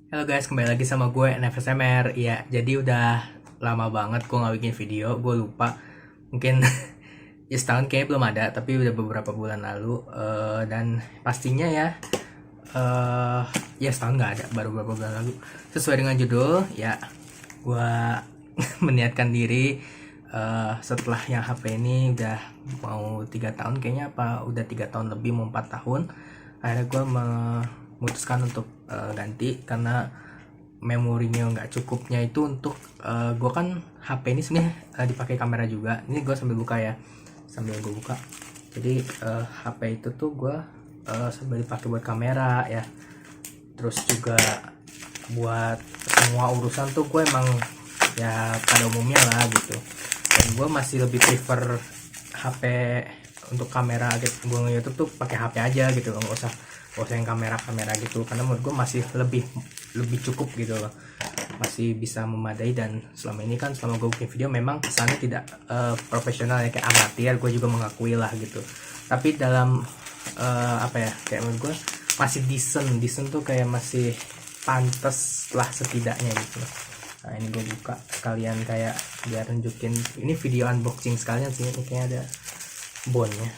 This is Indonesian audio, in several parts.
Halo guys, kembali lagi sama gue NFSMR. Ya, jadi udah lama banget gue nggak bikin video. Gue lupa. Mungkin ya setahun kayaknya belum ada, tapi udah beberapa bulan lalu. Dan pastinya eh ya setahun nggak ada, baru beberapa bulan lalu. Sesuai dengan judul, ya gue meniatkan diri setelah yang HP ini udah mau 3 tahun kayaknya, apa udah 3 tahun lebih, mau 4 tahun. Akhirnya gue memutuskan untuk ganti karena memorinya nggak cukupnya itu untuk gue kan HP ini sebenarnya dipakai kamera juga. Ini gue sambil buka ya, sambil gue buka. Jadi HP itu tuh gue sambil dipakai buat kamera ya, terus juga buat semua urusan tuh gue emang ya pada umumnya lah gitu. Dan gue masih lebih prefer HP untuk kamera gitu. Gue nge-YouTube tuh pakai HP aja gitu loh, nggak usah yang kamera gitu, karena menurut gue masih lebih cukup gitu loh, masih bisa memadai. Dan selama ini kan, selama gue bikin video memang kesannya tidak profesional ya, kayak amatir, gue juga mengakui lah gitu. Tapi dalam apa ya, kayak menurut gue masih decent tuh, kayak masih pantas lah setidaknya gitu. Nah ini gue buka sekalian kayak biar nunjukin, ini video unboxing sekalian sih. Ini kayak ada bondnya,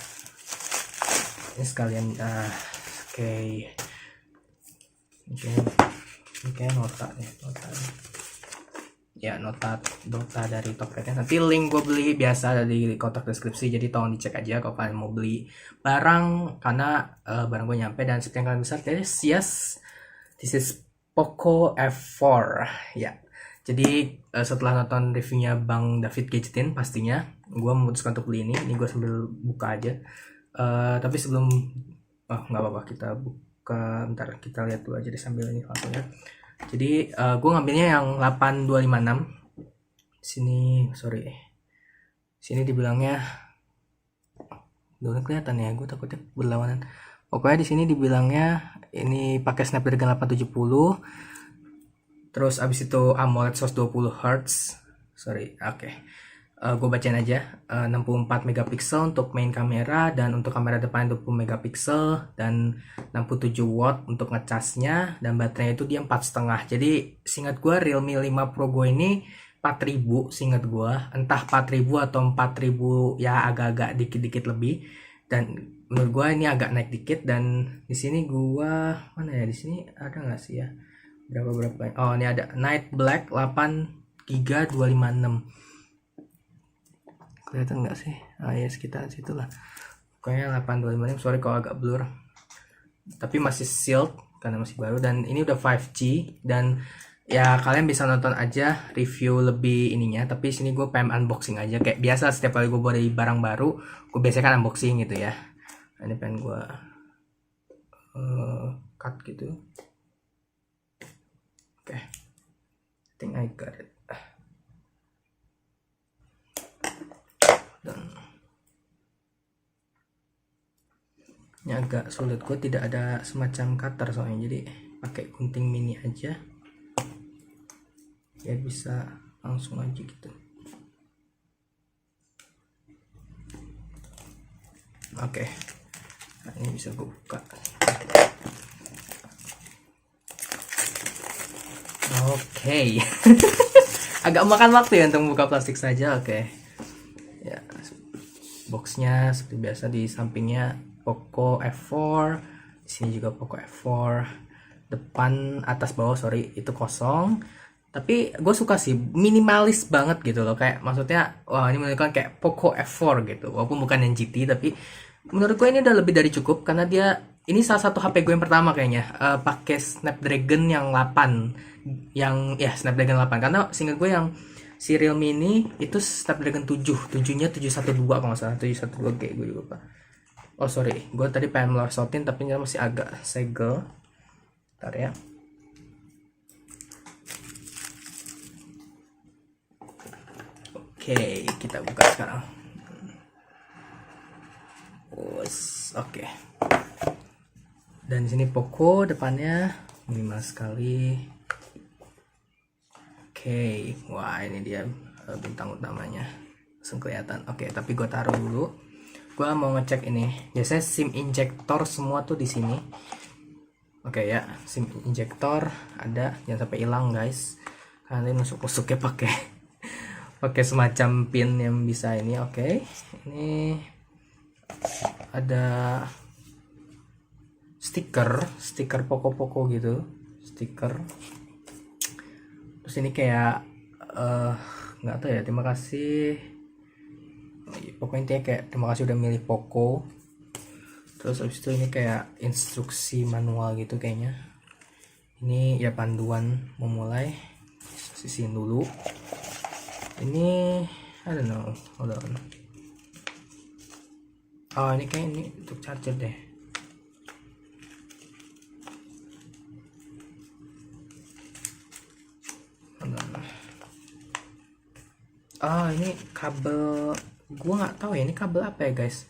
ini sekalian oke. Ini kayak nota nih, ya, nota dari Tokped-nya. Nanti link gue beli biasa ada di kotak deskripsi, jadi tolong dicek aja kalau kalian mau beli barang, karena barang gue nyampe. Dan seperti yang kalian bisa lihat, this is Poco F4 ya. Jadi setelah nonton reviewnya Bang David Gadgetin, pastinya gue memutuskan untuk beli ini. Ini gue sambil buka aja. Tapi sebelum nggak apa-apa, kita buka bentar, kita lihat dulu aja deh sambil ini langsung ya. Jadi gue ngambilnya yang 8256. Sini dibilangnya, udah kelihatan ya, gue takutnya berlawanan. Pokoknya di sini dibilangnya ini pakai Snapdragon 870. Terus abis itu AMOLED 120 Hz. Oke. Gue bacain aja. 64 megapiksel untuk main kamera, dan untuk kamera depan 20 megapiksel, dan 67 watt untuk ngecasnya, dan baterainya itu dia 4,5. Jadi seingat gue Realme 5 Pro gue ini 4000, seingat gue, entah 4000 atau 4000 ya, agak-agak dikit-dikit lebih. Dan menurut gue ini agak naik dikit. Dan di sini gue, mana ya, di sini ada nggak sih ya berapa? Oh, ini ada Night Black 8 GB 256. Kelihatan nggak sih? Ya sekitar situlah, pokoknya 8256. Sorry kalau agak blur, tapi masih sealed karena masih baru, dan ini udah 5G. Dan ya kalian bisa nonton aja review lebih ininya, tapi sini gue pengen unboxing aja kayak biasa. Setiap kali gue beli barang baru, gue biasanya kan unboxing gitu ya. Nah, ini pengen gue cut gitu. Oke, I think I got it. Dan ini agak sulit, gue tidak ada semacam cutter soalnya, jadi pakai gunting mini aja ya, bisa langsung aja gitu. Oke, nah, ini bisa gue buka. Oke. Agak makan waktu ya untuk buka plastik saja. Oke ya, boxnya seperti biasa. Di sampingnya Poco F4, di sini juga Poco F4. Depan, atas, bawah itu kosong. Tapi gue suka sih, minimalis banget gitu loh, kayak maksudnya wah, ini menunjukkan kayak Poco F4 gitu, walaupun bukan yang GT, tapi menurut gue ini udah lebih dari cukup. Karena dia ini salah satu HP gue yang pertama kayaknya pakai Snapdragon yang 8, yang ya Snapdragon 8. Karena seingat gue yang si Realme ini itu Snapdragon 7 nya 712 kalau nggak salah, 712G, gue juga lupa. Oh sorry, gue tadi pengen melosotin tapi masih agak segel. Bentar ya. Oke, kita buka sekarang. Oke. Dan di sini Poco depannya minimal sekali. Oke, wah ini dia bintang utamanya, langsung kelihatan. Oke, tapi gue taruh dulu. Gue mau ngecek ini. Biasanya SIM injector semua tuh di sini. Oke ya, SIM injektor ada, jangan sampai hilang guys. Kalian masuknya pakai semacam pin yang bisa ini. Oke, ini ada stiker poko-poko gitu, stiker. Terus ini kayak nggak tahu ya, terima kasih. Pokoknya intinya kayak terima kasih udah milih Poco. Terus habis itu ini kayak instruksi manual gitu kayaknya. Ini ya panduan memulai. Sisihin dulu. Ini I don't know, hold on. Oh ini kayak ini untuk charger deh. Hold on. Ah ini kabel, gua nggak tahu ya ini kabel apa ya guys.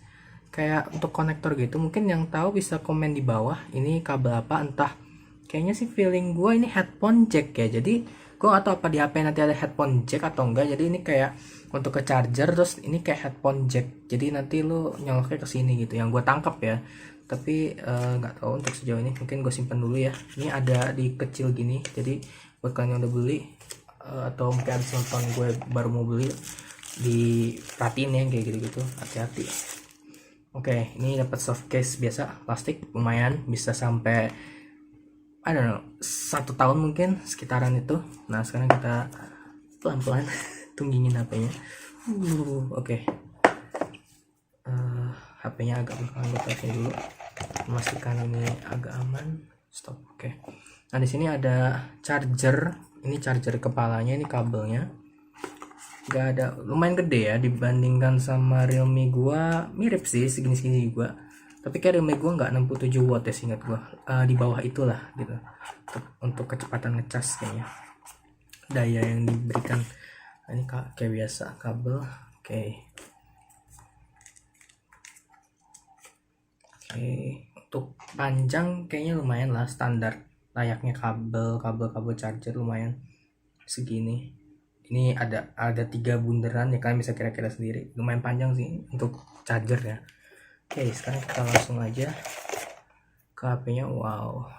Kayak untuk konektor gitu, mungkin yang tahu bisa komen di bawah ini kabel apa. Entah, kayaknya sih feeling gue ini headphone jack ya, jadi gue nggak tahu apa di HP nanti ada headphone jack atau enggak. Jadi ini kayak untuk ke charger, terus ini kayak headphone jack, jadi nanti lu nyoloknya ke sini gitu yang gue tangkap ya. Tapi nggak tahu untuk sejauh ini, mungkin gue simpen dulu ya. Ini ada di kecil gini, jadi buat kalian yang udah beli atau mungkin habis nonton gue baru mau beli, diperhatiin ya kayak gitu-gitu, hati-hati. Oke, ini dapat soft case biasa plastik, lumayan bisa sampai I don't know 1 tahun mungkin sekitaran itu. Nah sekarang kita pelan-pelan tunggingin HP-nya. Oke. HP-nya agak belakang, gue taruh dulu, memastikan ini agak aman. Stop. Oke. Nah di sini ada charger. Ini charger kepalanya, ini kabelnya. Gak ada, lumayan gede ya dibandingkan sama Realme gua, mirip sih segini-segini gua, tapi kayak Realme gua nggak 67 watt ya seingat gua, di bawah itulah gitu untuk kecepatan ngecas kayaknya, daya yang diberikan. Ini kayak biasa kabel. Oke. Untuk panjang kayaknya lumayan lah, standar layaknya kabel charger, lumayan segini. Ini ada 3 bundaran ya, kalian bisa kira-kira sendiri, lumayan panjang sih untuk charger ya. Oke, sekarang kita langsung aja ke HP-nya. Wow,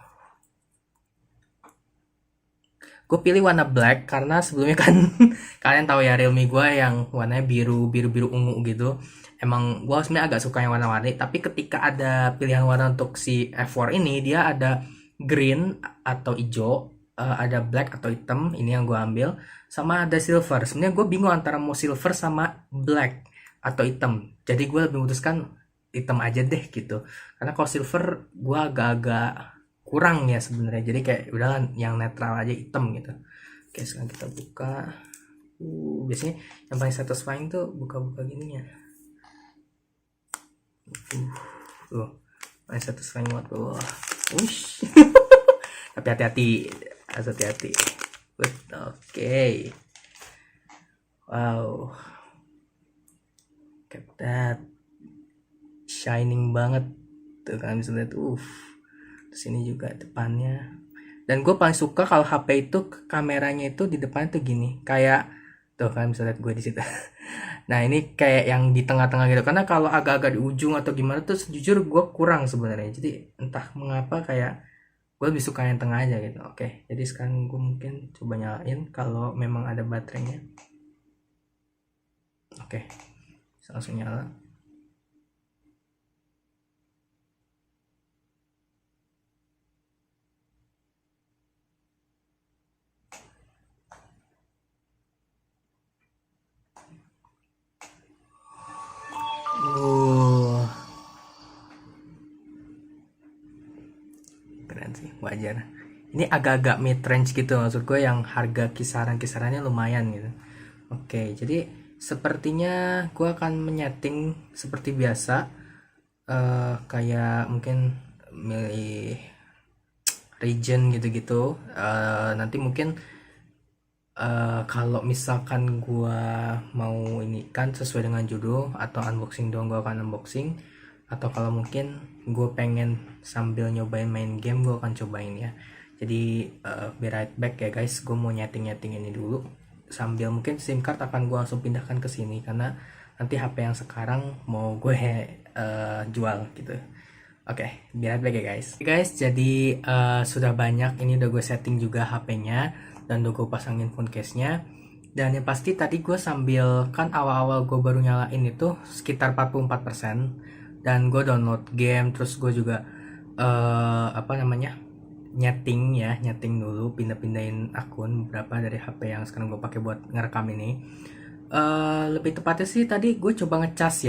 gue pilih warna black karena sebelumnya kan kalian tahu ya Realme gue yang warnanya biru ungu gitu. Emang gue sebenarnya agak suka yang warna-warni, tapi ketika ada pilihan warna untuk si F4 ini, dia ada green atau hijau, ada black atau hitam, ini yang gue ambil, sama ada silver. Sebenarnya gue bingung antara mau silver sama black atau hitam, jadi gue lebih memutuskan hitam aja deh gitu, karena kalau silver gue agak-agak kurang ya sebenarnya, jadi kayak udah yang netral aja, hitam gitu. Oke, sekarang kita buka. Biasanya yang paling satisfying tuh buka-buka gininya. Paling satisfying banget tuh. Ush. Tapi hati-hati, harus hati-hati. Oke. Wow. Look at that. Shining banget. Tuh kan bisa lihat. Terus ini juga depannya. Dan gue paling suka kalau HP itu kameranya itu di depan tuh gini. Kayak tuh kan bisa lihat gue di situ. Nah ini kayak yang di tengah-tengah gitu. Karena kalau agak-agak di ujung atau gimana tuh jujur gue kurang sebenarnya. Jadi entah mengapa kayak gue lebih suka yang tengah aja gitu. Oke, jadi sekarang gue mungkin coba nyalain kalau memang ada baterainya. Oke, langsung nyala. Keren sih, wajar. Ini agak-agak mid range gitu, maksud gue yang harga kisarannya lumayan gitu. Oke, jadi sepertinya gue akan menyeting seperti biasa, kayak mungkin milih region gitu-gitu. Nanti mungkin kalau misalkan gue mau ini kan sesuai dengan judul atau unboxing doang, gue akan unboxing. Atau kalau mungkin gue pengen sambil nyobain main game, gue akan cobain ya. Jadi be right back ya guys, gue mau nyeting ini dulu sambil mungkin SIM card akan gue langsung pindahkan ke sini karena nanti HP yang sekarang mau gue jual gitu. Oke, biar baik ya guys. Guys, jadi sudah banyak. Ini udah gue setting juga HP-nya dan udah gue pasangin phone case-nya. Dan yang pasti tadi gue sambil kan awal-awal gue baru nyalain itu sekitar 44%. Dan gue download game, terus gue juga nyeting dulu, pindah-pindahin akun beberapa dari HP yang sekarang gue pakai buat ngerekam ini. Lebih tepatnya sih tadi gue coba ngecas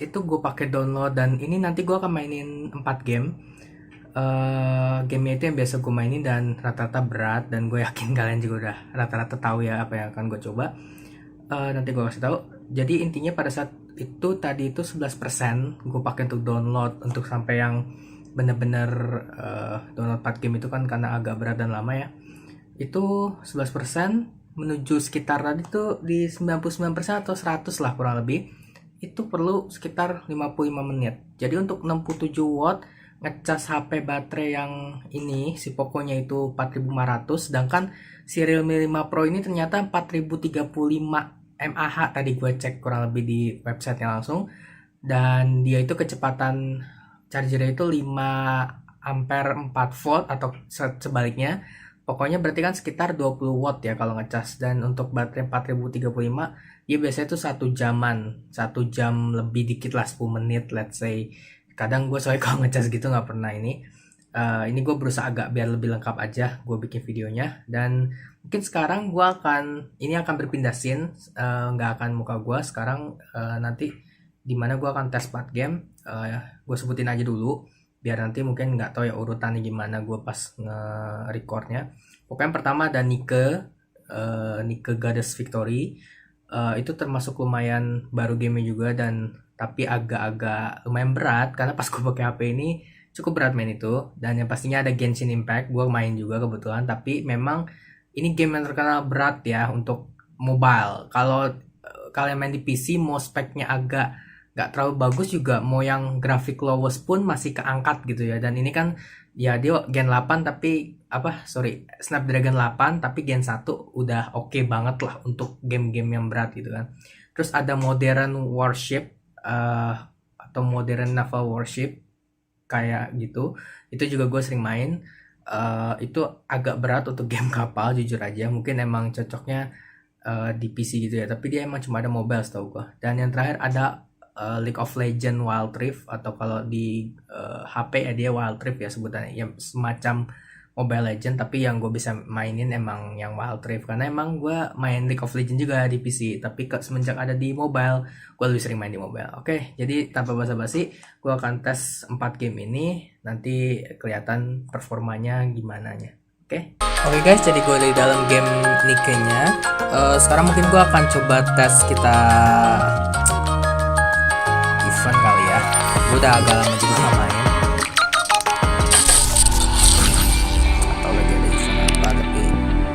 itu gue pakai download, dan ini nanti gue akan mainin 4 game. Gamenya itu yang biasa gue mainin dan rata-rata berat, dan gue yakin kalian juga udah rata-rata tahu ya apa yang akan gue coba. Nanti gue kasih tahu. Jadi intinya pada saat itu tadi itu 11% gue pakai untuk download, untuk sampai yang bener-bener download 4 game itu kan karena agak berat dan lama ya. Itu 11% menuju sekitar tadi tuh di 99% atau 100 lah kurang lebih, itu perlu sekitar 55 menit. Jadi untuk 67 watt ngecas HP baterai yang ini si Poconya itu 4500, sedangkan si Realme 5 Pro ini ternyata 4035 mAh tadi gue cek kurang lebih di websitenya langsung, dan dia itu kecepatan chargernya itu 5 ampere 4 volt atau sebaliknya. Pokoknya berarti kan sekitar 20 watt ya kalau ngecas. Dan untuk baterai 4035 dia biasanya tuh 1 jam lebih dikit lah, 10 menit let's say. Kadang gue soalnya kalau ngecas gitu nggak pernah ini. Ini gue berusaha agak biar lebih lengkap aja gue bikin videonya. Dan mungkin sekarang gue akan berpindah scene, nggak akan muka gue sekarang. Nanti dimana gue akan tes 4 game, gue sebutin aja dulu biar nanti mungkin nggak tahu ya urutannya gimana gue pas nge-recordnya. Pokoknya yang pertama ada Nike Goddess Victory. Itu termasuk lumayan baru game juga, dan tapi agak-agak lumayan berat karena pas gue pakai HP ini cukup berat main itu. Dan yang pastinya ada Genshin Impact, gue main juga kebetulan, tapi memang ini game yang terkenal berat ya untuk mobile. Kalau kalian main di PC mau speknya agak nggak terlalu bagus juga, mau yang grafik lowest pun masih keangkat gitu ya. Dan ini kan ya dia Gen 8 tapi Snapdragon 8 tapi Gen 1 udah oke banget lah untuk game-game yang berat gitu kan. Terus ada Modern Warship atau Modern Naval Warship kayak gitu, itu juga gue sering main. Itu agak berat untuk game kapal jujur aja, mungkin emang cocoknya di PC gitu ya, tapi dia emang cuma ada mobile setahu gue. Dan yang terakhir ada League of Legends Wild Rift, atau kalau di HP ya dia Wild Rift ya sebutannya, ya semacam Mobile Legend tapi yang gue bisa mainin emang yang Wild Rift, karena emang gue main League of Legends juga di PC, tapi semenjak ada di mobile gue lebih sering main di mobile. Oke, jadi tanpa basa-basi gue akan tes 4 game ini, nanti kelihatan performanya gimana nya. Oke guys, jadi gue di dalam game Nike-nya. Sekarang mungkin gue akan coba tes kita event kali ya. Gue udah agak lama juga gak main. Atau lagi ada event apa, tapi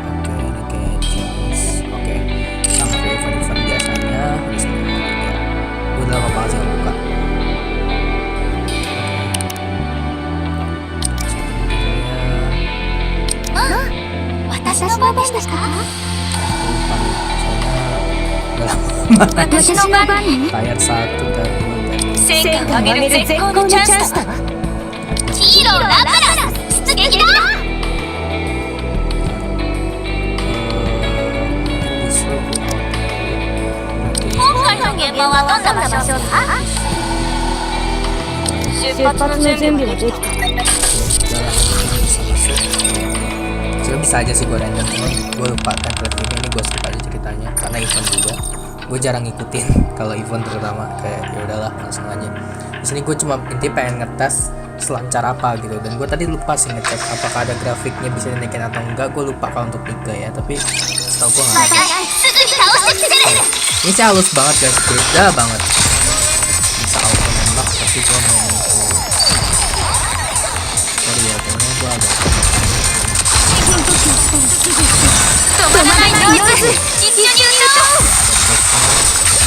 oke, ini kayak jeans. Oke, sama kayak event-event biasanya. Harus main ya. Gue udah lama banget sih gak buka. 私の番でしたか？私の番にBayar 1 dan 2成果を上げる絶好のチャンスだわ。ヒーローラブラス出撃だ。今回の現場はどんな場所だ？出発の準備はできた。Sebenernya bisa aja sih gue random, gue lupa template ini gue skip aja ceritanya karena event juga gue jarang ngikutin kalau event terutama, kayak ya udahlah langsung aja. Di sini gue cuma inti pengen ngetes selancar apa gitu, dan gue tadi lupa sih ngecek apakah ada grafiknya bisa dinaikin atau enggak. Gue lupa kalau untuk Nike ya, tapi setahu gue nggak ada. Ini sih halus banget guys, beda banget, bisa auto nembak tapi gue mau sorry ya, kayaknya gue agak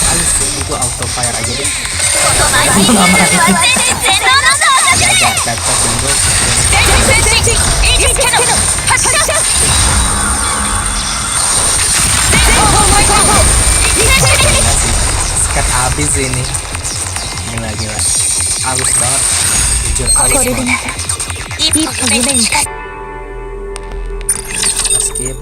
halus sih, gue auto fire aja deh. Agak cacokin gue. Skat abis ini. Gila, halus banget. jujur halus banget. Skip.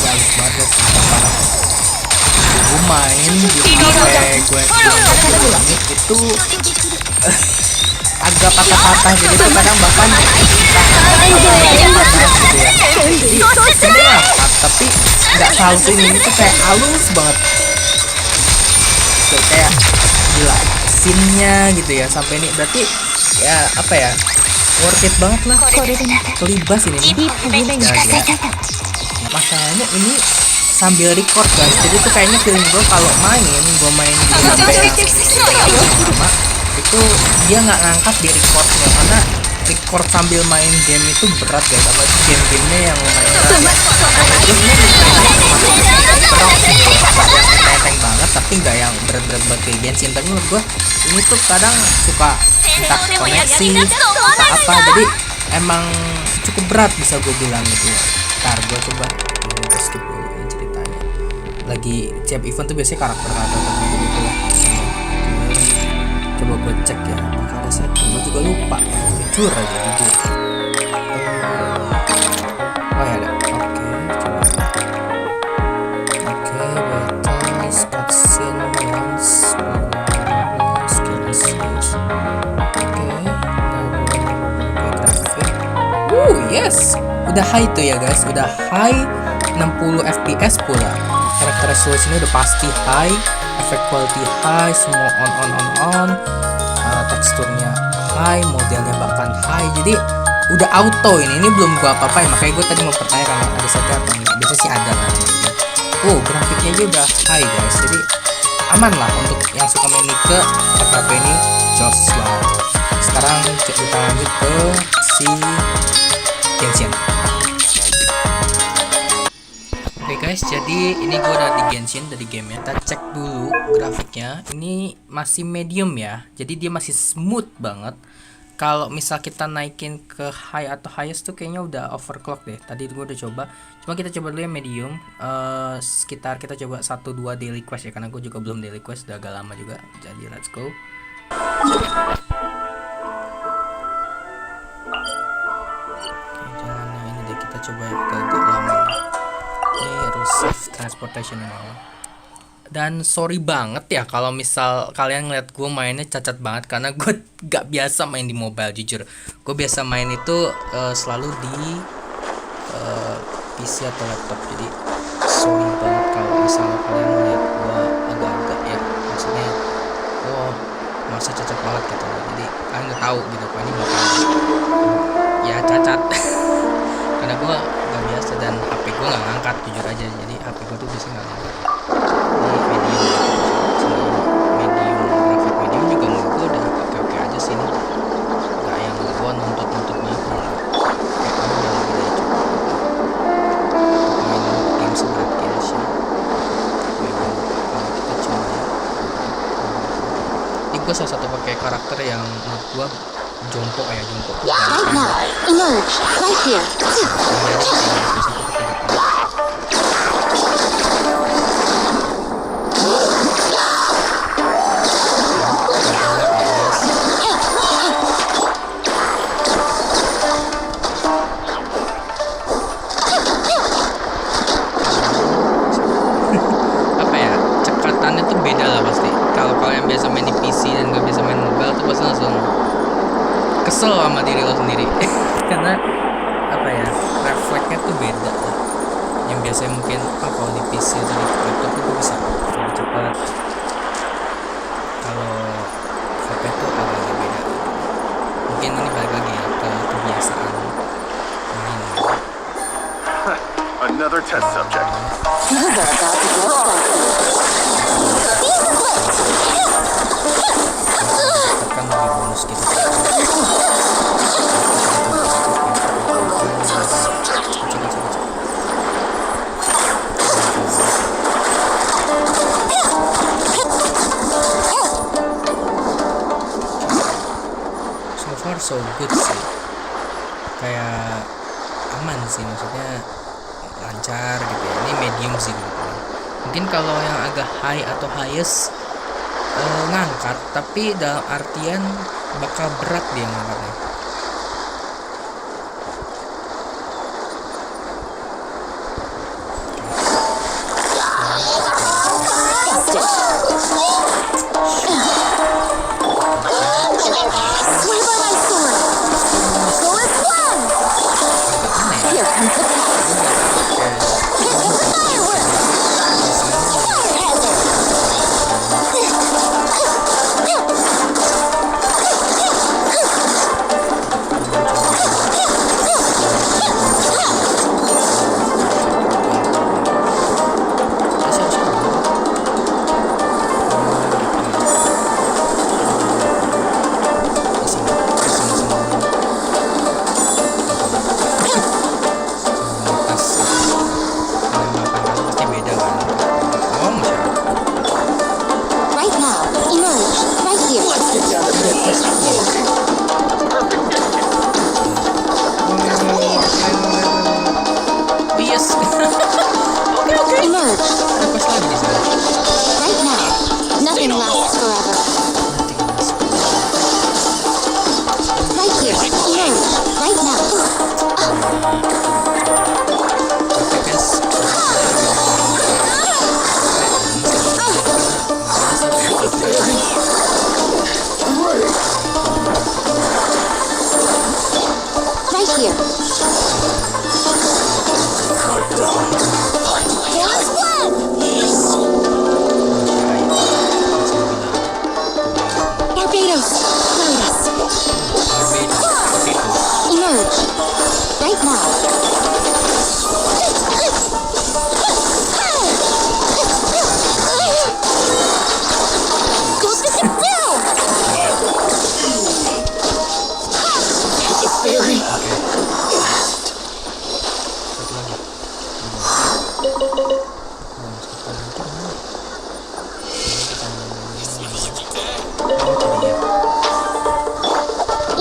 Halus banget sih, parah. Gue main di HP gue itu agak patah-patah, jadi tuh kadang bahkan ini ngangkat tapi nggak halus ini tuh kayak halus banget tuh, kayak gila scene-nya gitu ya. Sampai ini berarti ya apa ya, worth it banget lah, kelibas ini nih. Masalahnya ini sambil record guys, jadi tuh kayaknya feeling gue kalau main di HP sama itu dia nggak ngangkat di recordnya, karena record sambil main game itu berat guys, apa game-gamenya yang lumayan berat ya. Terus ini berat sih, yang enteng banget tapi nggak yang berat-berat banget kayak Genshin. Tapi menurut gue ini tuh kadang suka entah koneksi entah apa, jadi emang cukup berat bisa gue bilang gitu ya. Ntar gue coba ini skip dulu ini ceritanya. Lagi tiap event tuh biasanya karakter-karakter tertentu gitu ya. Coba gue cek ya, apakah ada setting. Gue juga lupa ya, jujur aja jujur. Oh ya ada, oke, coba. Oke, batas cutscene once, skill skills. Oke, grafik. Yes, udah high tuh ya guys, udah high 60 fps pula. Karakter resolusinya udah pasti high, effect quality high, semua on. Teksturnya high, modelnya bahkan high, jadi udah auto ini belum gua apa-apain. Makanya gue tadi mau bertanya kalau ada setting atau enggak. Biasanya sih ada lah gitu. Grafiknya aja udah high guys, jadi aman lah untuk yang suka main ke FHP ini, jos banget. Sekarang kita lanjut ke si Genshin. Oke guys, jadi ini gue udah di Genshin dari gamenya. Kita cek dulu grafiknya. Ini masih medium ya, jadi dia masih smooth banget. Kalau misal kita naikin ke high atau highest tuh kayaknya udah overclock deh. Tadi gue udah coba. Cuma kita coba dulu yang medium. Sekitar kita coba 1-2 daily quest ya, karena gue juga belum daily quest, udah agak lama juga. Jadi let's go. Jalannya ini deh, kita coba yang agak lama. Ini harus safe transportation yang mau. Dan sorry banget ya kalau misal kalian ngeliat gue mainnya cacat banget, karena gue gak biasa main di mobile jujur. Gue biasa main itu selalu di PC atau laptop. Jadi sorry banget kalau misal kalian ngeliat gue agak-agak ya, maksudnya masa cacat banget gitu. Jadi kalian gak tahu gitu apa ini bakal ya cacat karena gue gak biasa dan HP gue gak ngangkat jujur aja. Jadi HP gue tuh biasanya gak ngangkat. Medium grafik medium juga menurut gue udah oke aja sih. Ini gak yang gue nuntut banget, kayak kamu yang lebih dari cukup untuk main game seberat Genshin. Kita coba ya. Ini gue salah satu pakai karakter yang menurut gue jompo. Right now, emerge right here. Apa ya, cekatannya tuh beda lah pasti. Kalau kalian biasa main di PC dan gak biasa main mobile tuh pasti langsung kesel sama diri lo sendiri karena apa ya, refleksnya tuh beda lah. Yang biasanya mungkin kalau di PC atau di laptop itu bisa lebih cepat, kalau HP tuh agak beda. Mungkin ini balik lagi ya ke kebiasaan main. Another test subject. You're about to get Kan lebih bonus gitu. So far so good sih. medium sih dulu. Mungkin kalau yang agak high atau highest ngangkat, tapi dalam artian bakal berat dia ngangkatnya.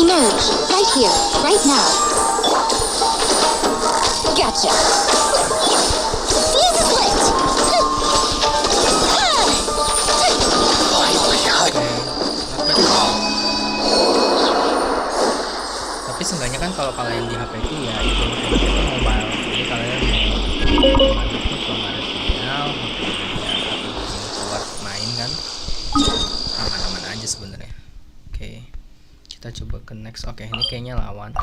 Emerge, right here, right now. Gotcha. Fuse is lit. Tapi seenggaknya kan kalau kalian di HP itu ya itu mobile, jadi kalian mau selama ada sinyal ya keluar main kan aman-aman aja sebenarnya. Oke, kita coba ke next. Oke, ini kayaknya lawan.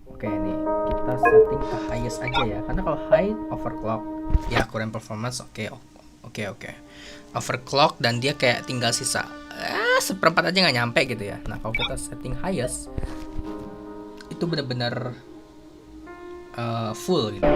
Oke, ini kita setting ke highest aja ya, karena kalau high overclock ya kurang performance. Oke, overclock dan dia kayak tinggal sisa seperempat aja nggak nyampe gitu ya. Nah kalau kita setting highest itu benar-benar full gitu.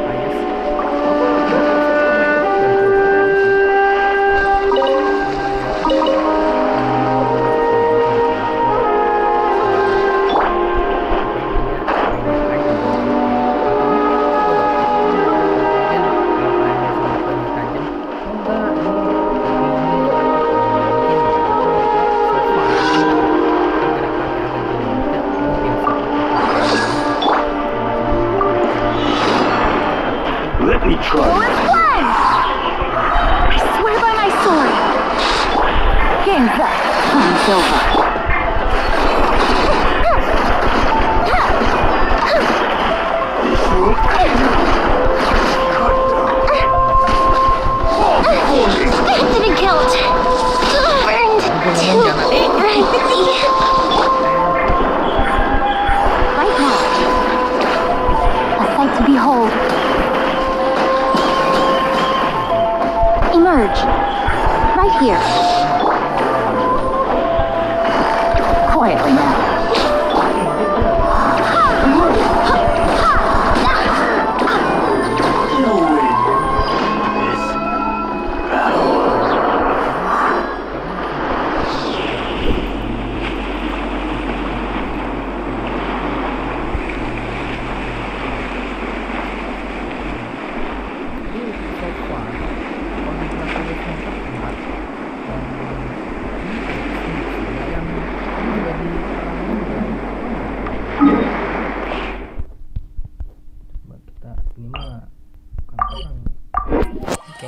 Emerge. Right here. Quietly now.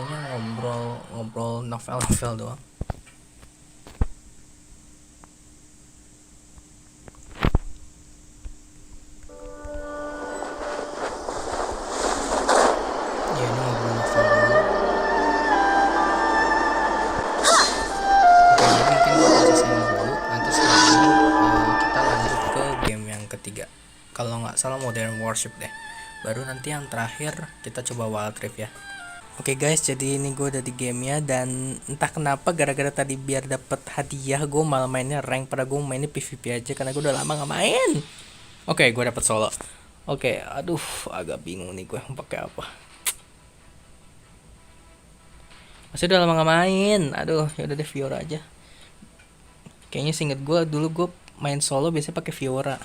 kayaknya ngobrol novel doang. Ya ini ngobrol novel doang. Oke, jadi mungkin gue akan selesaiin dulu. Nanti setelah ini kita lanjut ke game yang ketiga. Kalau nggak salah Modern Warship deh. Baru nanti yang terakhir kita coba Wild Rift ya. Oke guys, jadi ini gue udah di gamenya, dan entah kenapa gara-gara tadi biar dapet hadiah gue malah mainnya rank, pada gue mainnya PvP aja karena gue udah lama nggak main. Oke, gue dapet solo. Oke, aduh agak bingung nih gue mau pakai apa. Masih udah lama nggak main. Aduh, ya udah deh Fiora aja. Kayaknya seinget gue dulu gue main solo biasanya pakai Fiora.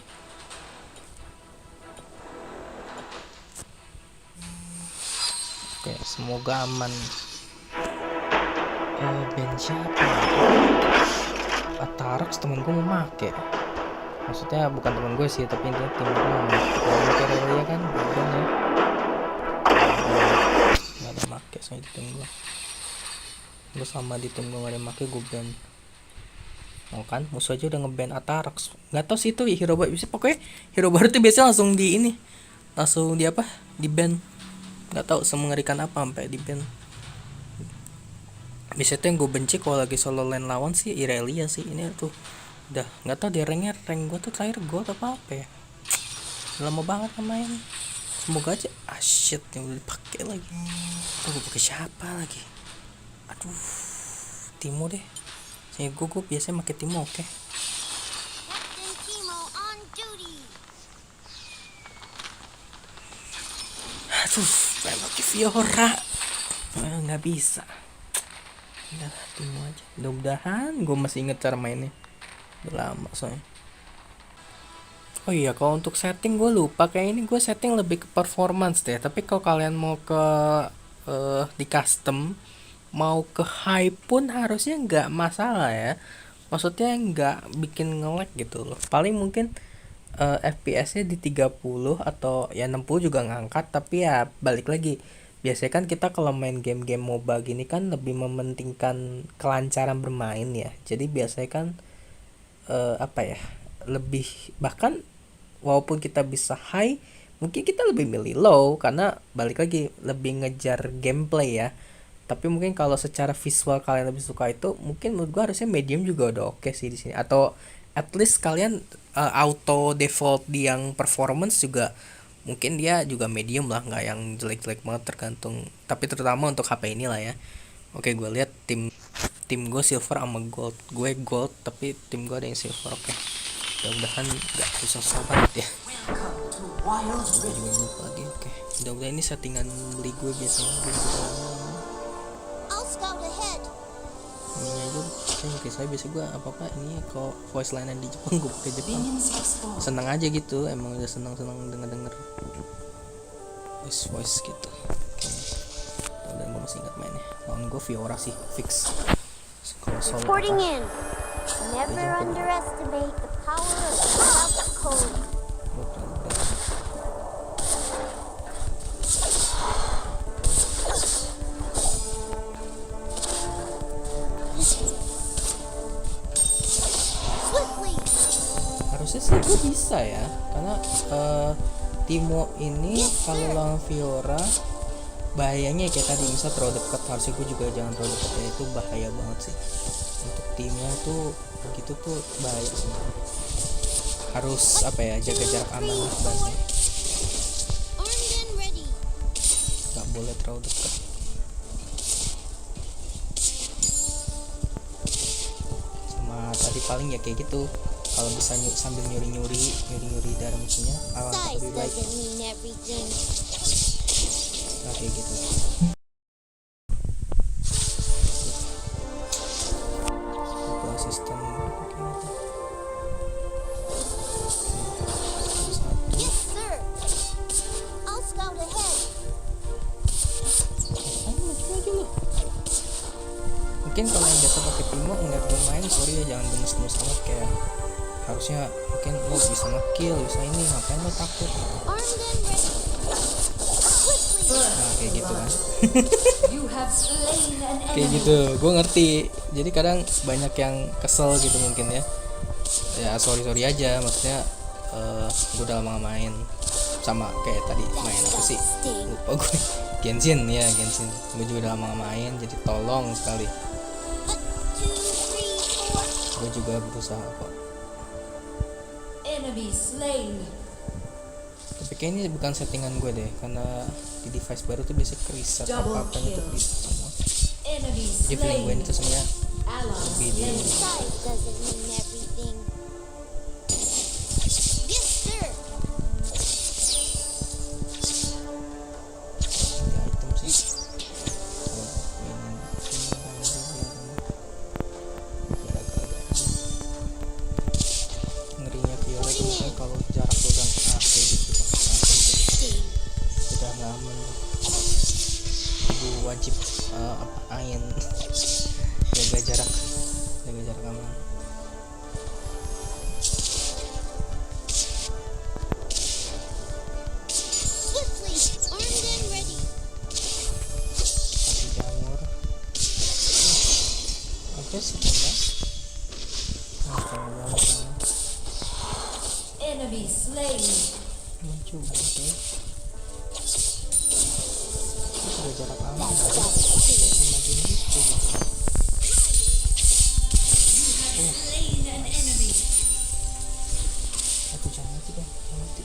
Oke, semoga aman. Band siapa ya? Atarax temen gue mau make. Maksudnya bukan temen gue sih, tapi intinya tim gue mau make. Kalau make Relia kan bukan ya. Gak ada make soalnya di tim gue. Gue sama di tim gue gak ada make, gue ban. Oh kan, musuh aja udah ngeban Atarax. Gak tau sih itu hero baru, bisa pokoknya hero baru tuh biasanya langsung di ini, langsung di apa? Di ban. Nggak tahu semengerikan apa sampai di ban. Biasanya tuh yang gue benci kalau lagi solo lane lawan sih Irelia sih. Ini tuh udah nggak tahu dia rank gue tuh terakhir gold apa ya. Lama banget main. Semoga aja shit yang udah dipakai lagi. Gue pakai siapa lagi? Aduh, Timo deh. Saya gue biasanya pakai Timo. Oke. Aduh, pengen pakai Fiora. Nggak bisa. Udah Timo aja. Mudah-mudahan gue masih inget cara mainnya. Udah lama soalnya. Oh iya, kalau untuk setting gue lupa. Kayak ini gue setting lebih ke performance deh. Tapi kalau kalian mau ke di custom, mau ke high pun harusnya nggak masalah ya. Maksudnya nggak bikin nge-lag gitu loh. Paling mungkin FPS-nya di 30 atau ya 60 juga ngangkat, tapi ya balik lagi. Biasanya kan kita kalau main game-game MOBA gini kan lebih mementingkan kelancaran bermain ya. Jadi biasanya kan apa ya? Lebih, bahkan walaupun kita bisa high, mungkin kita lebih milih low karena balik lagi lebih ngejar gameplay ya. Tapi mungkin kalau secara visual kalian lebih suka itu, mungkin menurut gua harusnya medium juga udah oke sih di sini. Atau at least kalian auto default di yang performance juga mungkin dia juga medium lah, nggak yang jelek-jelek banget, tergantung. Tapi terutama untuk HP ini lah ya. Oke, gue lihat tim gue silver sama gold. Gue gold tapi tim gue ada yang silver. Oke, mudah-mudahan nggak susah banget ya. Gue juga lupa lagi. Oke, mudah-mudahan ini settingan beli gue biasanya. Ini aja oke, saya biasa gue apa ini kalau voice line di Jepang gue pakai Jepang, seneng aja gitu, emang udah seneng denger voice gitu. Oke, dan gue masih ingat mainnya, lawan gue Fiora sih fix. Kalau solo Never underestimate the power of self code. Harusnya sih gue bisa ya, karena Timo ini kalau lawan Fiora bahayanya kayak tadi, bisa terlalu dekat. Harusnya gue juga jangan terlalu dekat ya, itu bahaya banget sih untuk Timo tuh. Begitu tuh bahaya sih, harus apa ya, jaga jarak aman lah bahasanya, nggak boleh terlalu dekat. Sama tadi paling ya kayak gitu, kalau bisa sambil nyuri darah musuhnya alangkah lebih baik. Nah kayak gitu. Itu asisten mungkin kalau yang biasa pakai Timo ngeliat gue main, sorry ya jangan gemes-gemes amat, kayak harusnya mungkin lo bisa nge-kill, bisa ini, ngapain lo takut gitu. Nah kayak kayak gitu kan. You have slain an Kayak enemy. gitu, gue ngerti. Jadi kadang banyak yang kesel gitu mungkin ya. Ya sorry aja, maksudnya gue udah lama gak main. Sama kayak tadi main apa sih? Lupa gue. Genshin. Gue juga udah lama gak main, jadi tolong sekali. Gue juga berusaha kok. Enemy slain. Tapi kayaknya bukan settingan gue deh, karena di device baru tuh biasanya reset apa-apa itu reset semua. Enemy Jadi feeling gue slain. itu sebenarnya Ally lebih di slain. Size doesn't mean everything. Yes, sir. di item sih. Ngerinya Fiora itu misalnya kalau jarak lo udah kayak gitu langsung udah nggak aman. Gue wajib ain jaga jarak aman. Swiftly, armed and ready. Kasih jamur. Oke sih enggak. Enemy slain. Coba oke. Udah jarak aman That's nggak ya? about it. Sama gitu gitu. Slain an enemy. Aku jangan mati dong, jangan mati.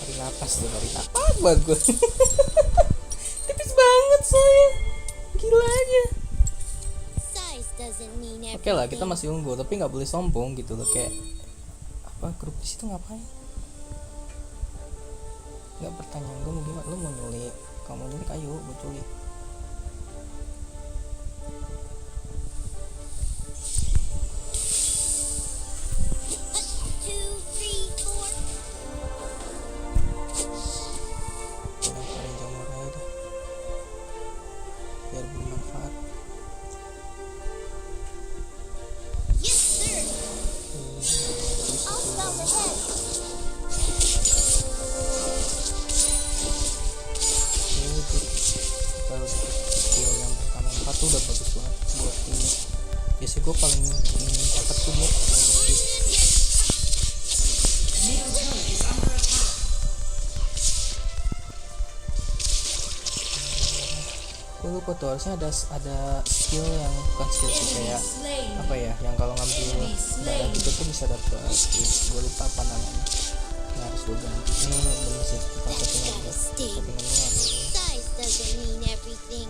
Tarik napas buat gue. Tipis banget saya, gila aja. Size doesn't mean everything. Oke lah, kita masih unggul, tapi nggak boleh sombong gitu loh, kayak apa grup di situ ngapain? Nggak, pertanyaan gue mau gimana? Lu mau nyulik? Kamu nyulik, ayo gue culik. Two, three, four. Udah paling jamur aja deh, biar bermanfaat. Yes, sir. I'll stop ahead. Kalau skill yang pertama 4 tuh udah bagus banget buat ini. Biasanya gue paling cepet tuh dia gue lupa tuh, harusnya ada skill yang bukan skill sih, kayak Slain. apa ya, yang kalau ngambil darah gitu tuh bisa dapet gue lupa apa namanya. Nah, harus gue ganti. Ini bener sih, bukan settingan gue. Settingan gue apa ya? Size doesn't mean everything.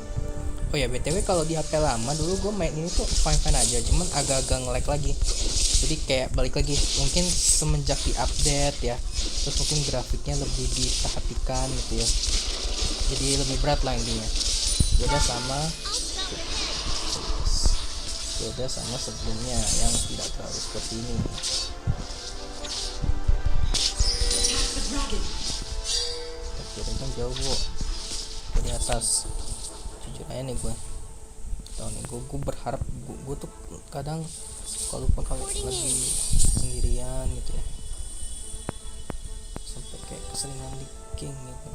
Oh ya, BTW kalau di HP lama dulu gue main ini tuh fine aja, cuman agak-agak nge-lag lagi. Jadi kayak balik lagi, mungkin semenjak di-update ya, terus mungkin grafiknya lebih diperhatikan gitu ya. Jadi lebih berat lah intinya. Beda sama sebelumnya yang tidak terlalu seperti ini. Kira kan jauh dari atas. Jujur aja nih gue tahun ini gue berharap gue tuh kadang kalau lagi sendirian gitu ya, sampai kayak keseringan leaking gitu.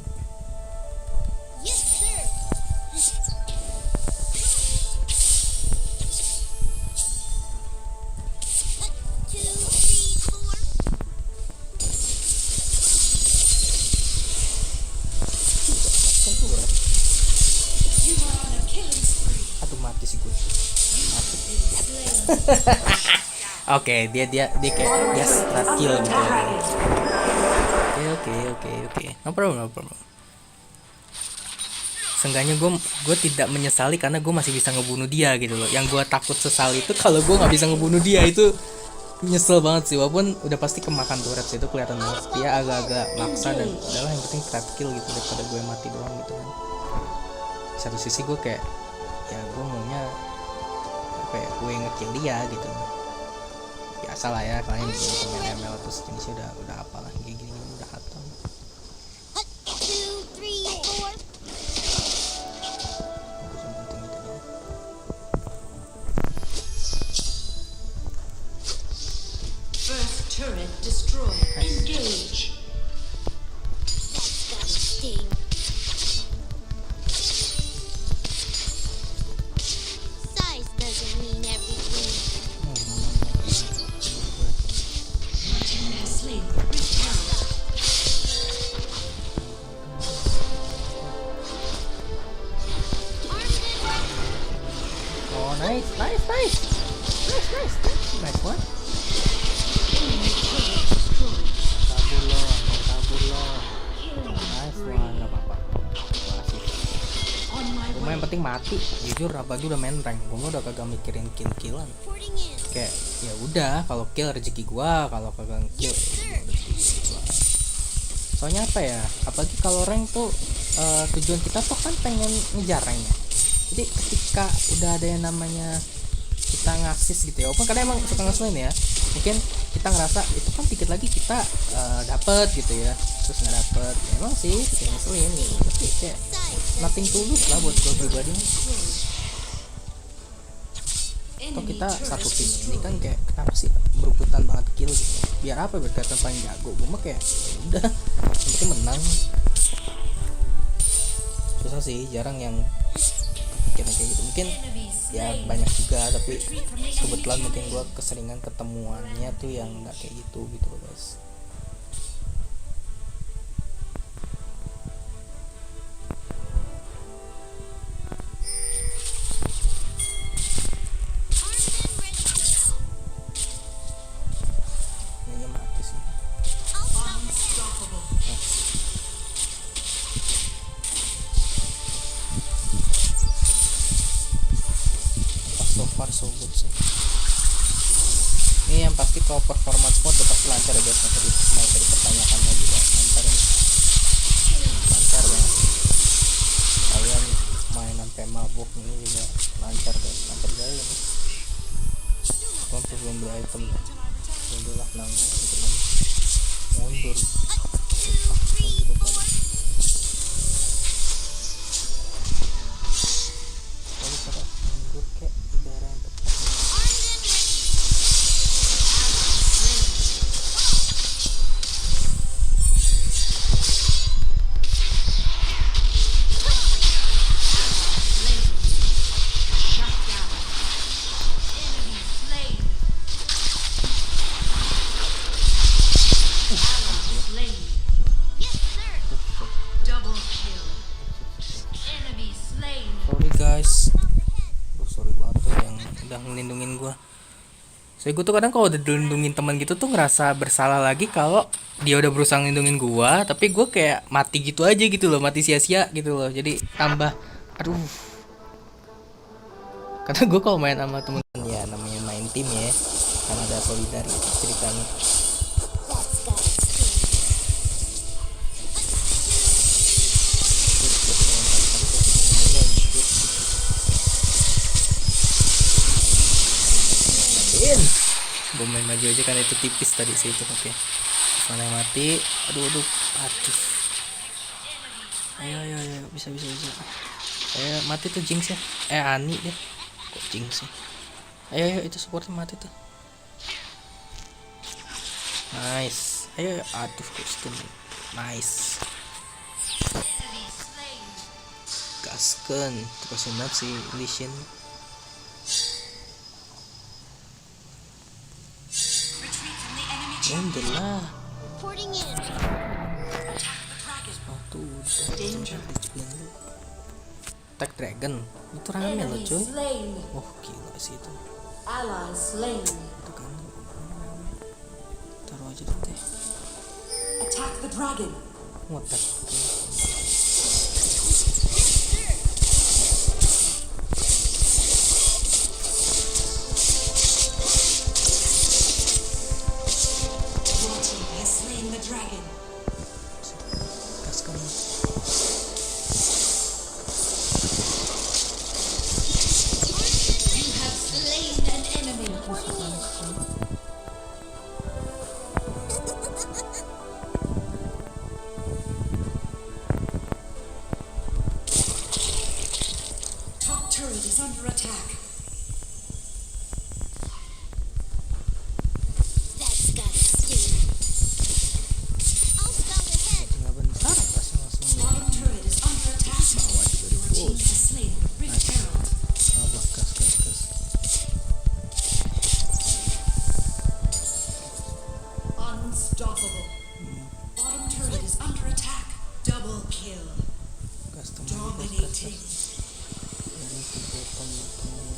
Yes, sir. Two, three, four. Aduh, mati sih gue. Oke, dia kayak dia strat kill gitu ya. Oke. No problem. Seenggaknya gue tidak menyesali karena gue masih bisa ngebunuh dia gitu loh. Yang gue takut sesali itu kalau gue nggak bisa ngebunuh dia, itu nyesel banget sih. Walaupun udah pasti kemakan turret itu kelihatan banget. Dia agak-agak maksa dan adalah yang penting trap kill gitu daripada gue mati doang gitu kan. Di satu sisi gue kayak ya gue maunya apa ya, gue ngekill dia gitu. Biasa lah ya, kalian pemain ML atau sejenisnya udah apalah kayak gini udah hatam. Two, three, four. Bagus yang penting gitu ya. First turret Nice one. Kabur lo. Nice one, nggak apa-apa. Cuma yang penting mati. Jujur apalagi udah main rank, gue udah kagak mikirin killan. Reporting in. Kayak ya udah, kalau kill rezeki gua, kalau kagak kill ya udah rezeki gua. Soalnya apa ya? Apalagi kalau rank tuh tujuan kita tuh kan pengen ngejar rank ya. Jadi ketika udah ada yang namanya kita ngasis gitu ya, walaupun kadang emang suka ngeselin ya, mungkin kita ngerasa itu kan dikit lagi kita dapet gitu ya, terus nggak dapet ya, emang sih kita ngeselin gitu, tapi kayak nothing tulus lah buat gue pribadi. Atau kita satu tim ini kan kayak kenapa sih berebutan banget kill gitu, biar apa, biar kelihatan paling jago. Gue mah kayak ya udah yang penting menang. Susah sih, jarang yang pikiran kayak gitu. Mungkin ya banyak juga, tapi kebetulan mungkin gue keseringan ketemuannya tuh yang nggak kayak gitu loh guys. Ini mati sih. So far so good sih. Ini yang pasti kalau performance mode udah pasti lancar ya guys, nggak usah dipertanyakan lagi ya, lancar ini, lancar banget. Kalian main sampai mabuk ini juga lancar guys, lancar jaya nih. Kalau belum beli item udahlah nanggung gitu lagi, mundur. Kalau pada mundur kayak udara yang tepat. Sorry guys, sorry banget tuh yang udah ngelindungin gue. Soalnya gue tuh kadang kalau udah dilindungin teman gitu tuh ngerasa bersalah lagi kalau dia udah berusaha ngelindungin gue, tapi gue kayak mati gitu aja gitu loh, mati sia-sia gitu loh. Jadi tambah, aduh. Karena gue kalau main sama temen ya namanya main tim ya, kan ada solidaritas ceritanya. Gue main maju aja karena itu tipis tadi sih itu. Oke, mana yang mati? Aduh, ayo, bisa. Mati tuh Jinx ya, Ani deh, kok Jinx sih? Ayo itu supportnya mati tuh. Nice, ayo, aduh kok skin, nice. Gasken, tuh kasih map si Lishin. Mundur lah. Reporting in. Sepatu udah. Attack Dragon itu rame loh cuy. Oh gila sih itu. Itu kan taruh aja deh. Attack the dragon. Ngotak. Is under attack. That's gotta sting. I'll scout ahead. Tinggal bentar pasti langsung Bottom turret is under attack. Your team has slain the Rift Herald. gas. Unstoppable. Bottom turret is under attack. Double kill. Gas teman. Dominating. Dari 3 teman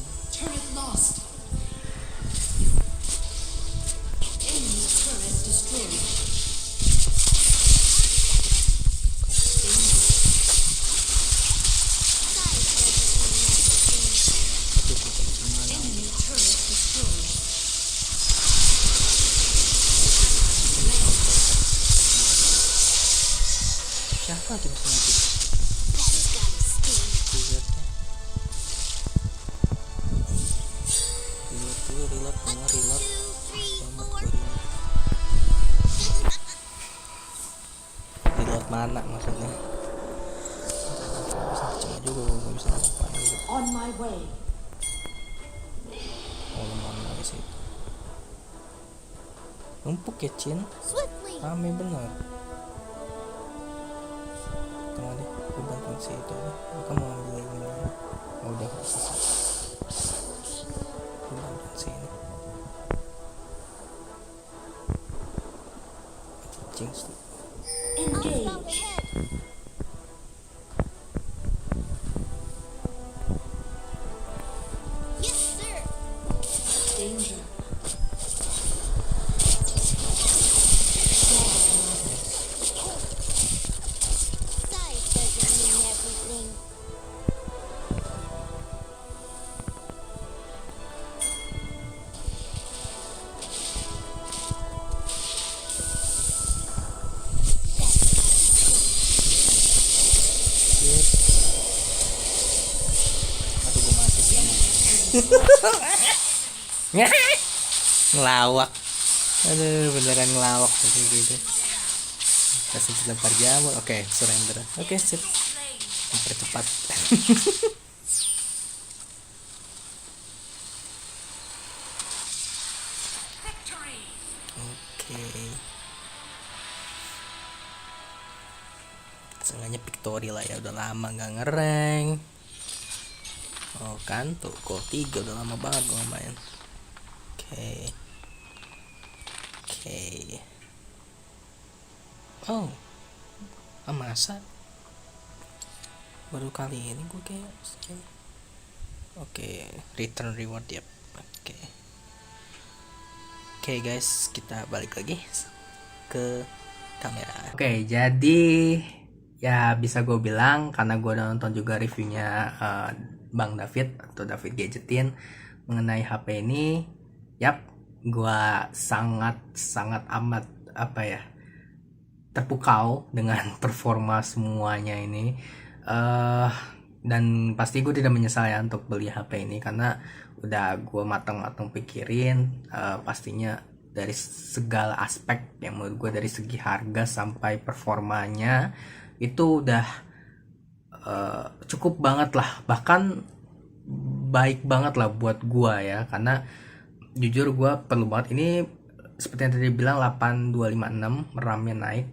Mati mesin mati. That's gotta sting. Reloadnya. Reload dulu, reload, tengah reload. 2, 3, Selamat 4. gue reload. Reload mana maksudnya? Bisa percaya juga gue gak bisa ngapain gitu. On my way. Oh lemah guys itu. Numpuk ya Cin, Swiftly. rame bener. Tengah deh, gue bantuin si itu aja. Kamu ambil ini dulu. Oh udah selesai. Gue bantuin si ini. Jinx tuh. Engage. Scout ahead. Yes, sir. Danger. Size doesn't mean everything. Shit. Aduh gue mati sih emang. Ngelawak. Aduh beneran ngelawak kayak gitu. Kasih lempar jamur. Oke, surrender. Oke, sip. Mempercepat. Oke. Seenggaknya victory lah ya, udah lama nggak ngereng. Oh kan tuh gol 3 udah lama banget gue main. Oke. Oke. Oh. Masa baru kali ini gue kayak segini. Oke, return reward ya. Oke. Oke guys, kita balik lagi ke kamera. Oke, jadi ya bisa gue bilang karena gue udah nonton juga reviewnya Bang David atau David Gadgetin mengenai HP ini, yap, gue sangat amat apa ya, terpukau dengan performa semuanya ini. Dan pasti gue tidak menyesal ya untuk beli HP ini karena udah gue matang-matang pikirin, pastinya dari segala aspek yang menurut gue, dari segi harga sampai performanya itu udah cukup banget lah, bahkan baik banget lah buat gue ya, karena jujur gue perlu banget ini. Seperti yang tadi bilang 8256 RAM-nya naik,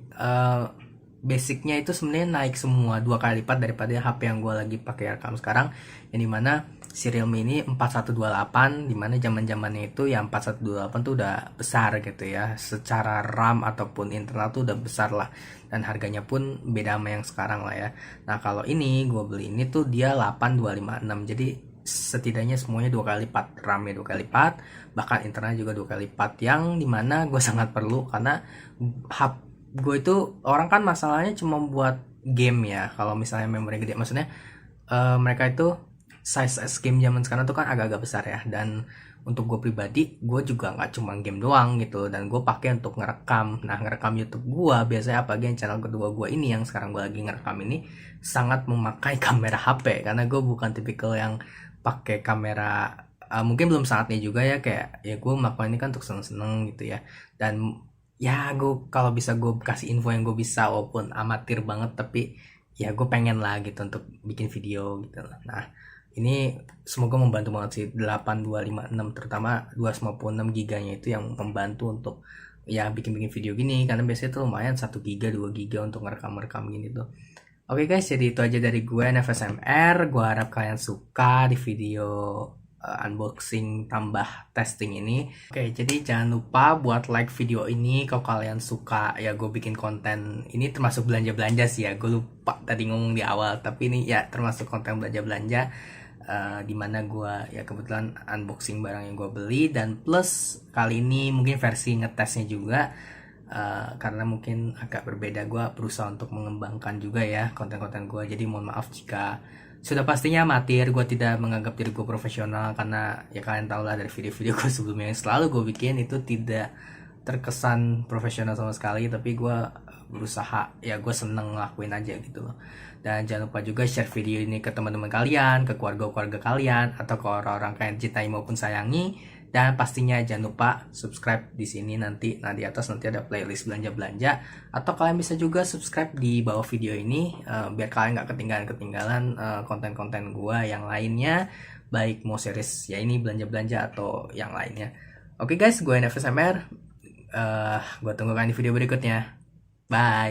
basicnya itu sebenarnya naik semua 2 kali lipat daripada HP yang gue lagi pakai rekam sekarang, yang dimana si Realme ini 4128, dimana zaman-zamannya itu ya 4128 tuh udah besar gitu ya, secara RAM ataupun internal tuh udah besar lah, dan harganya pun beda sama yang sekarang lah ya. Nah kalau ini gue beli ini tuh dia 8256, jadi setidaknya semuanya 2 kali lipat, RAM-nya 2 kali lipat, bahkan internal juga 2 kali lipat, yang dimana gue sangat perlu karena gue itu orang kan masalahnya cuma buat game ya. Kalau misalnya memori gede, maksudnya mereka itu size game zaman sekarang tuh kan agak-agak besar ya, dan untuk gue pribadi gue juga nggak cuma game doang gitu, dan gue pakai untuk ngerekam. Nah ngerekam YouTube gue biasanya, apalagi yang channel kedua gue ini yang sekarang gue lagi ngerekam ini, sangat memakai kamera HP karena gue bukan tipikal yang pakai kamera, mungkin belum saatnya juga ya, kayak ya gue melakukan ini kan untuk seneng-seneng gitu ya. Dan ya gue kalau bisa gue kasih info yang gue bisa, walaupun amatir banget, tapi ya gue pengen lah gitu untuk bikin video gitu. Nah ini semoga membantu banget sih 8256, terutama 256 giganya itu yang membantu untuk ya bikin video gini, karena biasanya tuh lumayan 1 giga 2 giga untuk ngerekam gini tuh. Oke guys, jadi itu aja dari gue, NFSMR. Gue harap kalian suka di video unboxing tambah testing ini. Oke, jadi jangan lupa buat like video ini kalau kalian suka ya gue bikin konten ini, termasuk belanja-belanja sih ya. Gue lupa tadi ngomong di awal, tapi ini ya termasuk konten belanja-belanja, dimana gue ya kebetulan unboxing barang yang gue beli, dan plus kali ini mungkin versi ngetesnya juga. Karena mungkin agak berbeda, gue berusaha untuk mengembangkan juga ya konten-konten gue. Jadi mohon maaf jika sudah pastinya amatir, gue tidak menganggap diri gue profesional, karena ya kalian tau lah dari video-video gue sebelumnya yang selalu gue bikin itu tidak terkesan profesional sama sekali, tapi gue berusaha, ya gue seneng ngelakuin aja gitu loh. Dan jangan lupa juga share video ini ke teman-teman kalian, ke keluarga-keluarga kalian, atau ke orang-orang kalian cintai maupun sayangi. Dan pastinya jangan lupa subscribe di sini nanti. Nah, di atas nanti ada playlist belanja-belanja. Atau kalian bisa juga subscribe di bawah video ini biar kalian nggak ketinggalan konten-konten gue yang lainnya. Baik mau series ya ini belanja-belanja atau yang lainnya. Oke guys, gue NFSMR. Gue tunggu kalian di video berikutnya. Bye.